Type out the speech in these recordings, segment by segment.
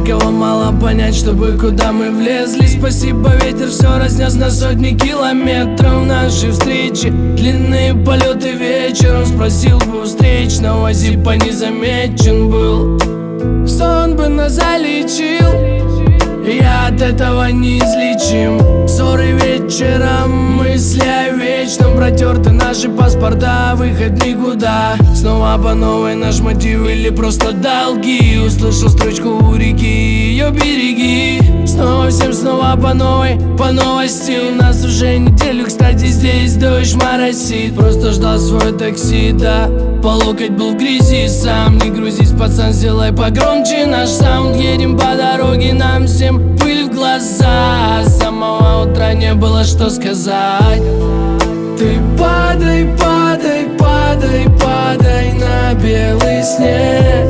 кого мало понять, чтобы куда мы влезли. Спасибо, ветер все разнес на сотни километров. Наши встречи, длинные полеты вечером. Спросил бы у встречного, зипа не замечен был. Сон бы нас залечил, я от этого неизлечим. Ссоры вечером, мысли о вечном. Протерты наши паспорта, выход никуда. Снова по новой наш мотив или просто долги. Услышал строчку у реки, ее береги. Снова всем снова по новой, по новости. У нас уже неделю, кстати, здесь дождь моросит. Просто ждал свой такси, да, по локоть был в грязи. Сам не грузись, пацан, сделай погромче наш саунд. Едем по дороге, нам всем пыль в глаза. С самого утра не было что сказать. Ты падай, падай, падай, падай на белый снег.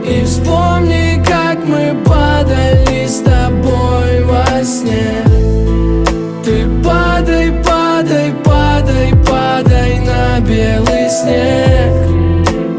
И вспомни, как мы падали с тобой во сне. Ты падай, падай, падай, падай на белый снег.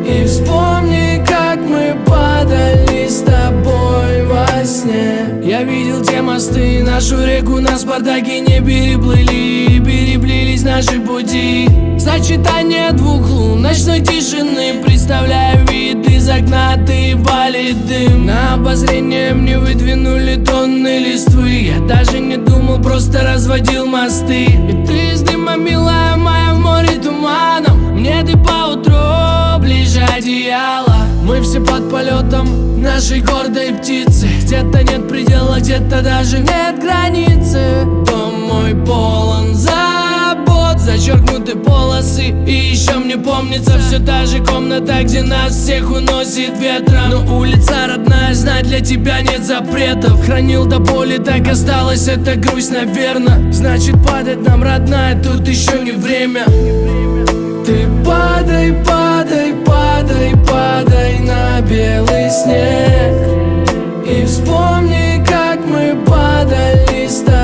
И вспомни, как мы падали с тобой во сне. Я видел те мосты, нашу реку на Спартаке не переплыли. Переплелись наши пути. Сочетание двух лун, ночной тишины. Представляю вид из окна, ты валит дым. На обозрение мне выдвинули тонны листвы. Я даже не думал, просто разводил мосты. И ты из дыма, милая моя, в море туманом. Мне ты поутру ближе одеяла. Мы все под полетом нашей гордой птицы. Где-то нет предела, где-то даже нет границы. Дом мой полон забот, зачеркнуты полосы. И еще мне помнится все та же комната, где нас всех уносит ветром. Но улица родная, знать для тебя нет запретов. Хранил до боли, так осталась эта грусть, наверно. Значит, падать нам, родная, тут еще не время. Ты падай, падай, падай, падай на белый снег. И вспомни, как мы падали с тобой